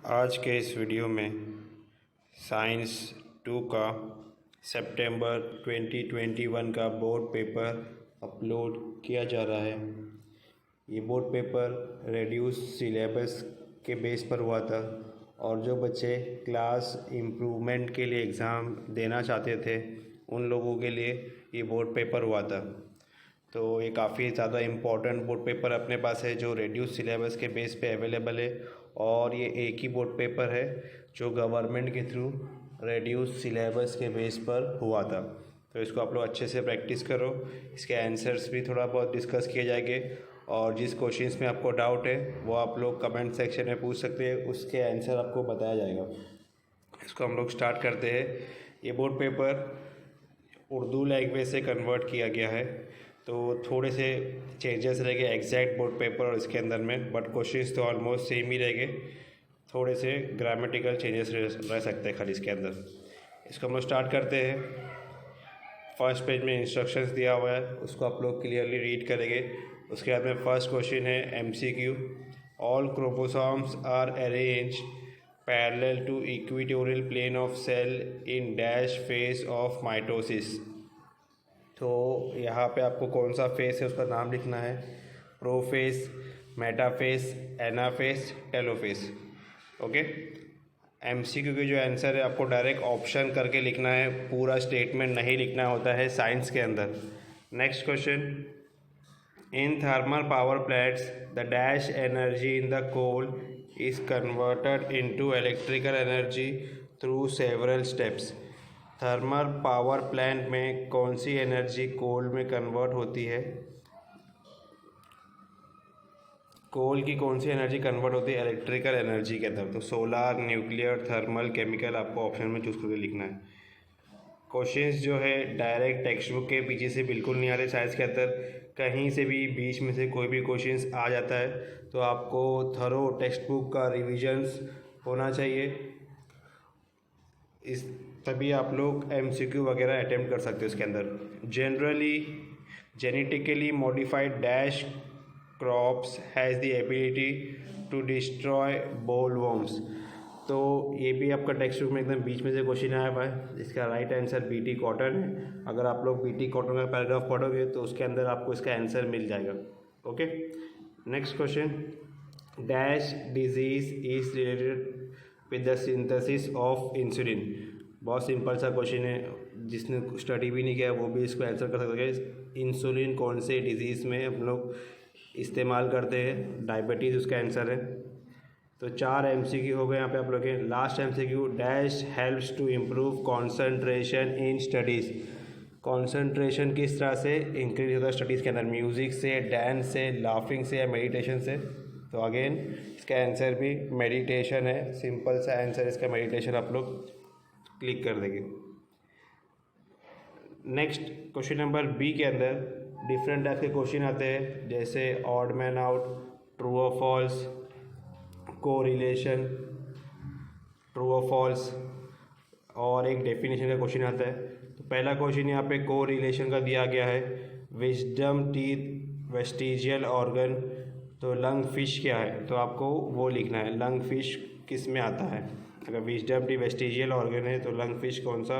आज के इस वीडियो में साइंस 2 का सितंबर 2021 का बोर्ड पेपर अपलोड किया जा रहा है। ये बोर्ड पेपर रेड्यूस सिलेबस के बेस पर हुआ था और जो बच्चे क्लास इम्प्रूवमेंट के लिए एग्ज़ाम देना चाहते थे उन लोगों के लिए ये बोर्ड पेपर हुआ था। तो ये काफ़ी ज़्यादा इम्पोर्टेंट बोर्ड पेपर अपने पास है जो रेड्यूस सिलेबस के बेस पे अवेलेबल है और ये एक ही बोर्ड पेपर है जो गवर्नमेंट के थ्रू रेड्यूस सिलेबस के बेस पर हुआ था। तो इसको आप लोग अच्छे से प्रैक्टिस करो। इसके आंसर्स भी थोड़ा बहुत डिस्कस किए जाएंगे और जिस क्वेश्चंस में आपको डाउट है वो आप लोग कमेंट सेक्शन में पूछ सकते हैं, उसके आंसर आपको बताया जाएगा। इसको हम लोग स्टार्ट करते हैं। ये बोर्ड पेपर उर्दू लैंग्वेज से कन्वर्ट किया गया है तो थोड़े से चेंजेस रहेंगे एग्जैक्ट बोर्ड पेपर और इसके अंदर में, बट क्वेश्चंस तो ऑलमोस्ट सेम ही रहेंगे। थोड़े से ग्रामेटिकल चेंजेस रह सकते हैं खाली इसके अंदर। इसको हम लोग स्टार्ट करते हैं। फर्स्ट पेज में इंस्ट्रक्शंस दिया हुआ है, उसको आप लोग क्लियरली रीड करेंगे। उसके बाद में फर्स्ट क्वेश्चन है MCQ। All chromosomes are arranged parallel to equatorial plane of cell in dash phase of mitosis. तो यहाँ पे आपको कौन सा फेस है उसका नाम लिखना है। Prophase, metaphase, anaphase, telophase. Okay. MCQ के जो आंसर है आपको डायरेक्ट ऑप्शन करके लिखना है, पूरा स्टेटमेंट नहीं लिखना होता है साइंस के अंदर। Next question, in thermal power plants the dash energy in the coal is converted into electrical energy through several steps. Thermal power plant में कौन सी एनर्जी कोल में कन्वर्ट होती है? कोल की कौन सी एनर्जी कन्वर्ट होती है इलेक्ट्रिकल एनर्जी के अंदर? तो सोलार, न्यूक्लियर, थर्मल, केमिकल आपको ऑप्शन में चूज करके लिखना है। क्वेश्चंस जो है डायरेक्ट टेक्स्ट बुक के पीछे से बिल्कुल नहीं आ रहे साइंस के अंदर, कहीं से भी बीच में से कोई भी क्वेश्चंस आ जाता है तो आपको थरो टेक्स्ट बुक का रिविजन्स होना चाहिए, इस तभी आप लोग MCQ वगैरह अटेम्प्ट कर सकते हो इसके अंदर। Generally genetically modified dash crops has the ability to destroy bollworms. तो ये भी आपका टेक्स्ट बुक में एकदम बीच में से क्वेश्चन आया हुआ है। इसका राइट आंसर BT कॉटन है। अगर आप लोग BT कॉटन का पैराग्राफ पढ़ोगे तो उसके अंदर आपको इसका आंसर मिल जाएगा। Okay. Next question, dash disease is related with the synthesis of insulin. बहुत सिंपल सा क्वेश्चन है, जिसने स्टडी भी नहीं किया वो भी इसको आंसर कर सकते हैं। इंसुलिन कौन से डिजीज़ में हम लोग इस्तेमाल करते हैं? डायबिटीज़ उसका आंसर है। तो 4 MCQ हो गए यहाँ पे आप लोग के। Last MCQ, dash helps to improve concentration in studies. Concentration किस तरह से इंक्रीज होता है स्टडीज़ के अंदर? म्यूज़िक से, डांस से, लाफिंग से या मेडिटेशन से? तो अगेन इसका आंसर भी मेडिटेशन है। सिंपल सा आंसर इसका मेडिटेशन, आप लोग क्लिक कर देंगे। नेक्स्ट क्वेश्चन नंबर B के अंदर डिफरेंट टाइप के क्वेश्चन आते हैं, जैसे ऑड मैन आउट, ट्रू और फॉल्स, कोरिलेशन, ट्रू और फॉल्स, और एक डेफिनेशन का क्वेश्चन आता है। तो पहला क्वेश्चन यहाँ पे कोरिलेशन का दिया गया है, विजडम टीथ वेस्टिजियल ऑर्गन। तो लंग फिश क्या है? तो आपको वो लिखना है, लंग फिश किस में आता है। अगर विजडम टी वेस्टिजियल ऑर्गन है तो लंग फिश कौन सा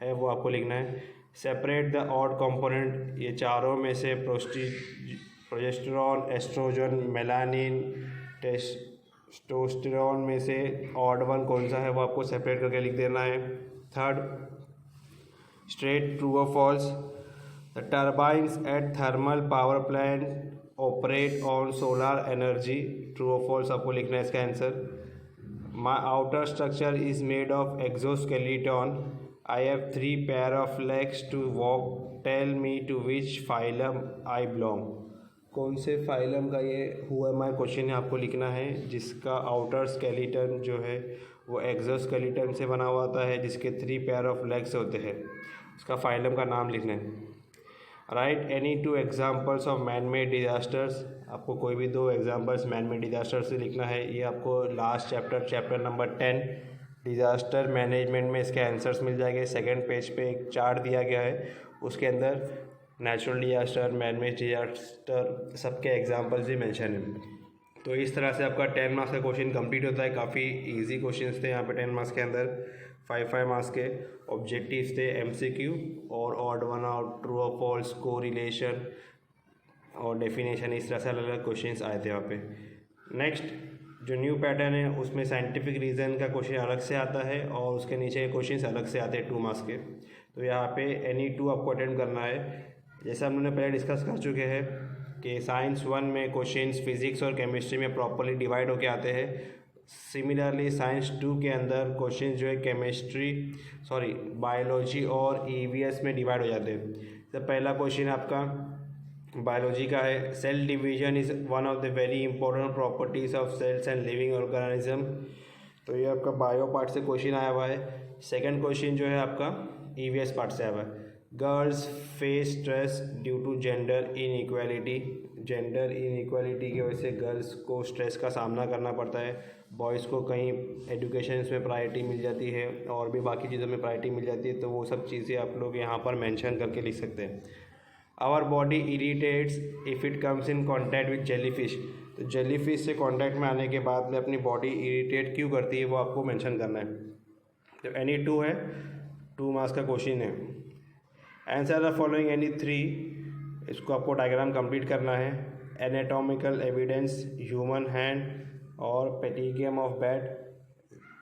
है वो आपको लिखना है। सेपरेट द ऑड कंपोनेंट, ये चारों में से प्रोजेस्टेरॉन, एस्ट्रोजन, मेलानिन, टेस्टोस्टेरोन में से ऑड वन कौन सा है वो आपको सेपरेट करके लिख देना है। थर्ड, स्ट्रेट ट्रू और false, the turbines at thermal power plant operate on solar energy. True और फॉल्स आपको लिखना है इसका answer. My outer structure is made of exoskeleton. I have 3 pair of legs to walk. Tell me to which phylum I belong. कौन से phylum का ये हुआ माई क्वेश्चन है आपको लिखना है, जिसका आउटर स्केलेटन जो है वो एक्सोस्केलेटन से बना हुआ होता है, जिसके 3 पेयर ऑफ लेग्स होते हैं, उसका फाइलम का नाम लिखना है। Right any 2 examples of man made disasters. आपको कोई भी 2 एग्जाम्पल्स मैन मेड डिजास्टर से लिखना है। ये आपको last chapter number 10 disaster management में इसके आंसर्स मिल जाएंगे। सेकंड पेज पे एक चार्ट दिया गया है, उसके अंदर natural disaster, man made disaster सबके एग्जाम्पल्स भी मेंशन है। तो इस तरह से आपका 10 मार्क्स का क्वेश्चन कंप्लीट होता है। काफ़ी इजी क्वेश्चंस थे यहाँ पे 10 मार्क्स के अंदर। 5 मार्क्स के ऑब्जेक्टिव्स थे, MCQ और ऑड वन आउट, ट्रू और फॉल्स, कोरिलेशन और डेफिनेशन, इस तरह से अलग अलग क्वेश्चंस आए थे यहाँ पे। नेक्स्ट जो न्यू पैटर्न है उसमें साइंटिफिक रीज़न का क्वेश्चन अलग से आता है और उसके नीचे क्वेश्चंस अलग से आते हैं 2 मार्क्स के। तो यहाँ पे एनी 2 आपको अटेम्प्ट करना है। जैसा हम लोगों ने पहले डिस्कस कर चुके हैं कि साइंस 1 में क्वेश्चंस फिजिक्स और केमिस्ट्री में प्रॉपर्ली डिवाइड होके आते हैं। सिमिलरली साइंस 2 के अंदर क्वेश्चन जो है बायोलॉजी और EVS में डिवाइड हो जाते हैं। तो पहला क्वेश्चन आपका बायोलॉजी का है। Cell division is one of the very important properties of cells and living organism. तो ये आपका बायो पार्ट से क्वेश्चन आया हुआ है। सेकंड क्वेश्चन जो है आपका EVS पार्ट से आया हुआ है। Girls face stress due to gender inequality. Gender inequality की वजह से गर्ल्स को स्ट्रेस का सामना करना पड़ता है। बॉयज़ को कहीं एजुकेशन में प्रायोरिटी मिल जाती है और भी बाकी चीज़ों में प्रायोरिटी मिल जाती है। तो वो सब चीज़ें आप लोग यहाँ पर मेंशन करके लिख सकते हैं। Our body irritates if it comes in contact with jellyfish. तो जेलीफिश से कॉन्टैक्ट में आने के बाद में अपनी बॉडी इरीटेट क्यों करती है वो आपको मेंशन करना है। तो एनी 2 है, 2 मार्क्स का क्वेश्चन है। आंसर द फॉलोइंग एनी 3, इसको आपको डायग्राम कंप्लीट करना है। एनाटॉमिकल एविडेंस, ह्यूमन हैंड और पेटिगियम ऑफ बैट।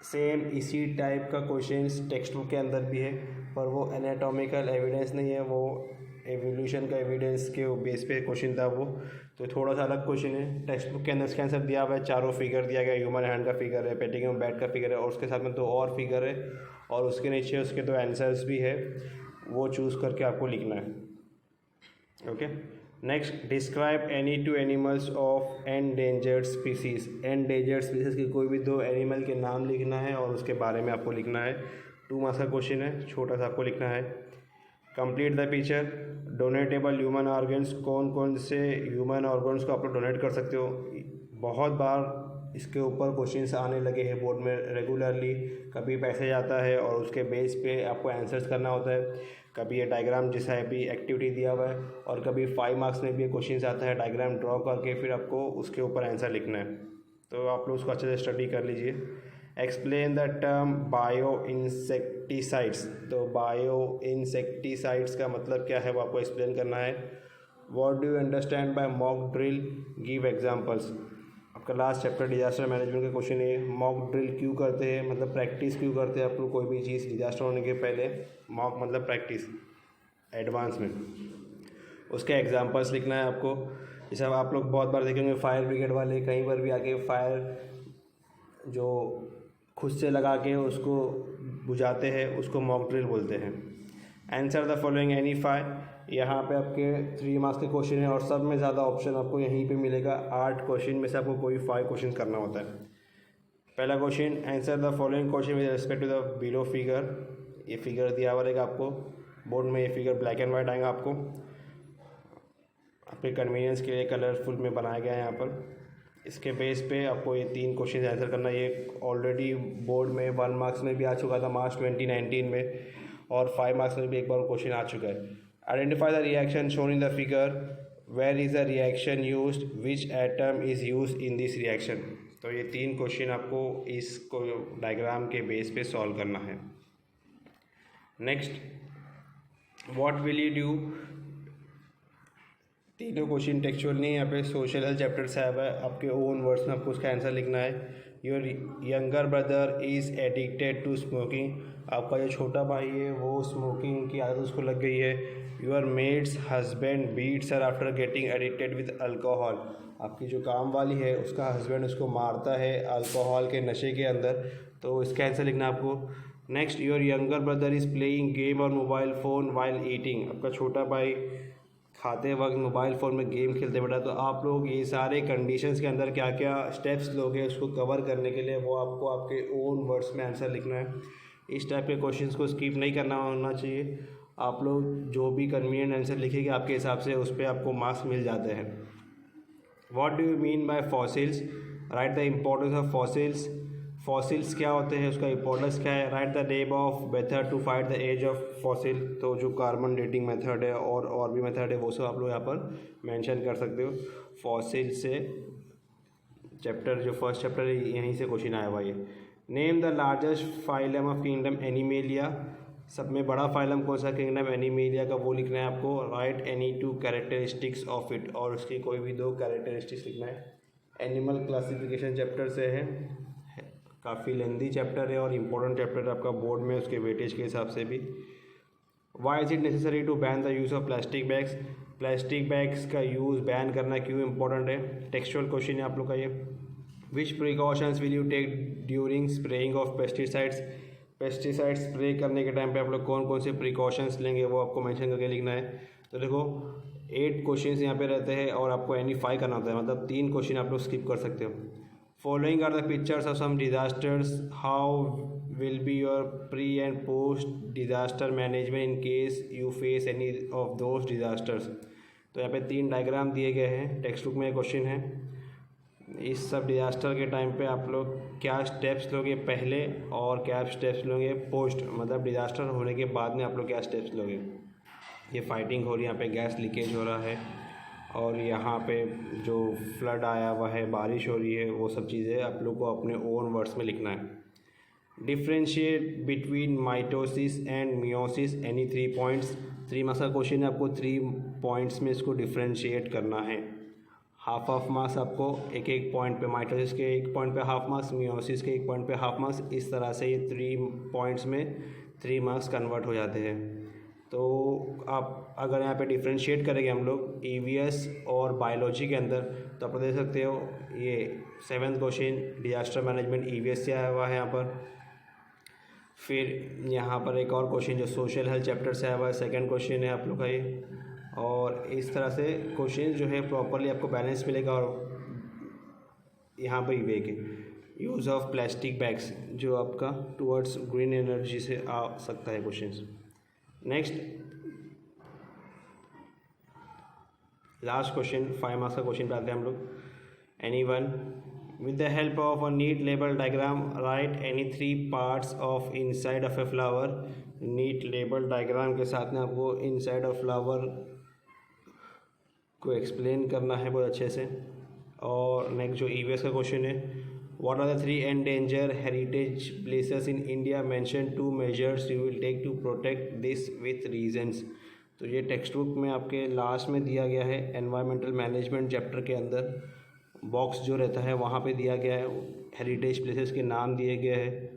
सेम इसी टाइप का क्वेश्चंस टेक्स्ट बुक के अंदर भी है, पर वो एनाटॉमिकल एविडेंस नहीं है, वो एवोल्यूशन का एविडेंस के बेस पे क्वेश्चन था वो। तो थोड़ा सा अलग क्वेश्चन है। टेक्स्ट बुक के अंदर इसका आंसर दिया हुआ है, चारों फिगर दिया गया, ह्यूमन हैंड का फिगर है, पेटिगियम बैट का फिगर है और उसके साथ में 2 और फिगर है और उसके नीचे उसके 2 आंसर्स भी है, वो चूज़ करके आपको लिखना है। Okay, next describe any 2 animals of endangered species. Endangered species के कोई भी 2 एनिमल के नाम लिखना है और उसके बारे में आपको लिखना है। 2 मार्क्स का क्वेश्चन है, छोटा सा आपको लिखना है। Complete the picture. Donatable human organs, कौन कौन से ह्यूमन ऑर्गन्स को आप लोग डोनेट कर सकते हो। बहुत बार इसके ऊपर क्वेश्चंस आने लगे हैं बोर्ड में रेगुलरली। कभी पैसे जाता है और उसके बेस पे आपको आंसर्स करना होता है। कभी ये डायग्राम जैसा है भी एक्टिविटी दिया हुआ है और कभी 5 मार्क्स में भी ये क्वेश्चन आता है, डायग्राम ड्रॉ करके फिर आपको उसके ऊपर आंसर लिखना है। तो आप लोग उसको अच्छे से स्टडी कर लीजिए। Explain the term bio insecticides. तो बायो इंसेक्टिसाइड्स का मतलब क्या है वो आपको एक्सप्लेन करना है। What do you understand by mock drill, give examples. आपका लास्ट चैप्टर डिजास्टर मैनेजमेंट का क्वेश्चन है। मॉक ड्रिल क्यों करते हैं, मतलब प्रैक्टिस क्यों करते हैं आप लोग कोई भी चीज़ डिजास्टर होने के पहले। मॉक मतलब प्रैक्टिस एडवांस में, उसके एग्जांपल्स लिखना है आपको। जैसे आप लोग बहुत बार देखेंगे फायर ब्रिगेड वाले कहीं पर भी आके फायर जो खुद से लगा के उसको बुझाते हैं उसको मॉक ड्रिल बोलते हैं। Answer the following any 5। यहाँ पे आपके 3 मार्क्स के क्वेश्चन है और सब में ज़्यादा ऑप्शन आपको यहीं पे मिलेगा। 8 क्वेश्चन में से आपको कोई 5 क्वेश्चन करना होता है। पहला question, answer the following question with respect to the below figure. ये फिगर दिया हुआ रहेगा आपको बोर्ड में, ये फिगर ब्लैक एंड वाइट आएगा आपको, आपके कन्वीनियंस के लिए कलरफुल में बनाया गया है यहाँ पर। इसके बेस पे आपको ये 3 क्वेश्चन आंसर करना है। ये ऑलरेडी बोर्ड में 1 मार्क्स में भी आ चुका था मार्च 2019 में और 5 मार्क्स में भी एक बार क्वेश्चन आ चुका है। Identify the reaction shown in the figure, where is the reaction used, which atom is used in this reaction. तो ये 3 क्वेश्चन आपको इसको डायग्राम के बेस पे सॉल्व करना है। Next, what will you do. तीनों क्वेश्चन टेक्सचुअल नहीं है, यहाँ पे सोशल हेल्थ चैप्टर से आया हुआ है। आपके ओन वर्ड्स में आपको उसका आंसर लिखना है। Your younger brother is addicted to smoking. आपका जो छोटा भाई है वो स्मोकिंग की आदत उसको लग गई है। Your maid's husband beats her after getting addicted with alcohol. आपकी जो काम वाली है उसका हस्बैंड उसको मारता है अल्कोहल के नशे के अंदर। तो इसका आंसर लिखना आपको। Next, your younger brother is playing game और मोबाइल फ़ोन वाइल ईटिंग। आपका छोटा भाई खाते वक्त मोबाइल फ़ोन में गेम खेलते बेटा। तो आप लोग ये सारे कंडीशंस के अंदर क्या क्या स्टेप्स लोगे उसको कवर करने के लिए, वो आपको आपके ओन वर्ड्स में आंसर लिखना है। इस टाइप के क्वेश्चंस को स्किप नहीं करना होना चाहिए। आप लोग जो भी कन्वीनियंट आंसर लिखेंगे आपके हिसाब से उस पर आपको मार्क्स मिल जाते हैं। What do you mean by fossils, write the importance of fossils. Fossils क्या होते हैं, उसका इंपॉर्टेंस क्या है। Write the name of method to find the age of fossil. तो जो कार्बन डेटिंग मेथड है और भी मेथड है वो सब आप लोग यहाँ पर मेंशन कर सकते हो। फॉसिल से चैप्टर जो फर्स्ट चैप्टर है यहीं से क्वेश्चन आया हुआ है। Name the largest phylum of kingdom animalia, सब में बड़ा फाइलम कौन सा किंगडम एनिमेलिया का वो लिखना है आपको। Right any 2 characteristics of it, और उसकी कोई भी 2 कैरेक्टरिस्टिक्स लिखना है। एनिमल क्लासिफिकेशन चैप्टर से है, काफ़ी लेंदी चैप्टर है और इम्पोर्टेंट चैप्टर है आपका बोर्ड में उसके वेटेज के हिसाब से भी। Why is it necessary to ban the use of plastic bags, plastic bags का यूज़ बैन करना क्यों इंपॉर्टेंट है। टेक्सचुअल क्वेश्चन है आप लोग का ये। Which precautions will you take during spraying of pesticides, pesticides spray करने के टाइम पे आप लोग कौन कौन से प्रिकॉशंस लेंगे वो आपको मेंशन करके लिखना है। तो देखो 8 क्वेश्चंस यहाँ पे रहते हैं और आपको एनी 5 करना होता है, मतलब 3 क्वेश्चन आप लोग स्किप कर सकते हो। Following are the pictures of some disasters, how will be your pre and post disaster management in case you face any of those disasters. तो यहाँ पे 3 डायग्राम दिए गए हैं, टेक्स्ट बुक में क्वेश्चन है। इस सब डिजास्टर के टाइम पे आप लोग क्या स्टेप्स लोगे पहले और क्या स्टेप्स लोगे पोस्ट, मतलब डिजास्टर होने के बाद में आप लोग क्या स्टेप्स लोगे। ये फाइटिंग हो रही है, यहाँ पे गैस लीकेज हो रहा है और यहाँ पे जो फ्लड आया हुआ है, बारिश हो रही है, वो सब चीज़ें आप लोग को अपने ओन वर्ड्स में लिखना है। Differentiate between mitosis and meiosis any 3 points. 3 marks का क्वेश्चन है, आपको 3 पॉइंट्स में इसको डिफ्रेंशिएट करना है। हाफ मार्क्स आपको एक पॉइंट पे, माइटोसिस के 1 पॉइंट पे हाफ मार्क्स, मियोसिस के 1 पॉइंट पे हाफ मार्क्स, इस तरह से ये 3 पॉइंट्स में 3 मार्क्स कन्वर्ट हो जाते हैं। तो आप अगर यहाँ पे डिफ्रेंशिएट करेंगे हम लोग ईवीएस और बायोलॉजी के अंदर, तो आप देख सकते हो ये 7th question disaster management EVS से आया हुआ है यहाँ पर। फिर यहाँ पर एक और क्वेश्चन जो सोशल हेल्थ चैप्टर से आया हुआ है, 2nd क्वेश्चन है आप लोग का ये। और इस तरह से क्वेश्चन जो है प्रॉपरली आपको बैलेंस मिलेगा। और यहाँ पर वे के यूज़ ऑफ प्लास्टिक बैग्स जो आपका टुवर्ड्स ग्रीन एनर्जी से आ सकता है questions. Next last question 5 marks का क्वेश्चन पे आते हैं हम लोग। Anyone with the help of a neat label diagram write any 3 parts of inside of a flower. Neat label diagram के साथ में आपको इनसाइड ऑफ फ्लावर को एक्सप्लेन करना है बहुत अच्छे से। और नेक्स्ट जो ईवीएस का क्वेश्चन है, what are the 3 endanger heritage places in India, mention 2 measures you will take to protect this with reasons. तो ये टेक्स्ट बुक में आपके लास्ट में दिया गया है, एनवायरमेंटल मैनेजमेंट चैप्टर के अंदर बॉक्स जो रहता है वहाँ पे दिया गया है, हेरिटेज प्लेसेस के नाम दिए गए हैं।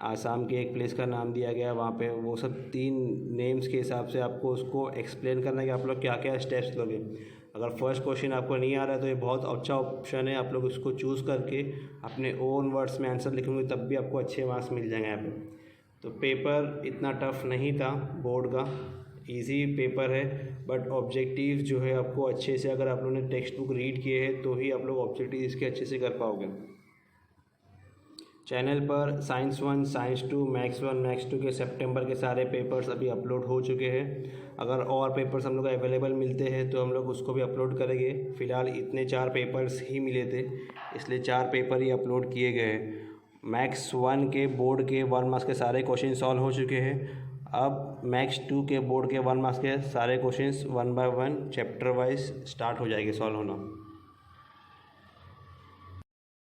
आसाम के एक प्लेस का नाम दिया गया है वहाँ पे, वो सब 3 नेम्स के हिसाब से आपको उसको एक्सप्लेन करना है कि आप लोग क्या क्या स्टेप्स लोगे। अगर फर्स्ट क्वेश्चन आपको नहीं आ रहा है तो ये बहुत अच्छा ऑप्शन है, आप लोग उसको चूज़ करके अपने ओन वर्ड्स में आंसर लिखेंगे तब भी आपको अच्छे मार्क्स मिल जाएंगे यहाँ पे। तो पेपर इतना टफ नहीं था बोर्ड का, इजी पेपर है, बट ऑब्जेक्टिव जो है आपको अच्छे से, अगर आप लोगों ने टेक्स्ट बुक रीड किए हैं तो ही आप लोग ऑब्जेक्टिव इसके अच्छे से कर पाओगे। चैनल पर साइंस 1, साइंस 2, मैथ्स 1, मैथ्स 2 के सितंबर के सारे पेपर्स अभी अपलोड हो चुके हैं। अगर और पेपर्स हम लोग अवेलेबल मिलते हैं तो हम लोग उसको भी अपलोड करेंगे। फ़िलहाल इतने 4 पेपर्स ही मिले थे, इसलिए 4 पेपर ही अपलोड किए गए हैं। मैथ्स 1 के बोर्ड के 1 मार्क्स के सारे क्वेश्चन सॉल्व हो चुके हैं। अब मैथ्स 2 के बोर्ड के 1 मार्क्स के सारे questions 1 by 1 chapter wise start हो जाएंगे सॉल्व होना।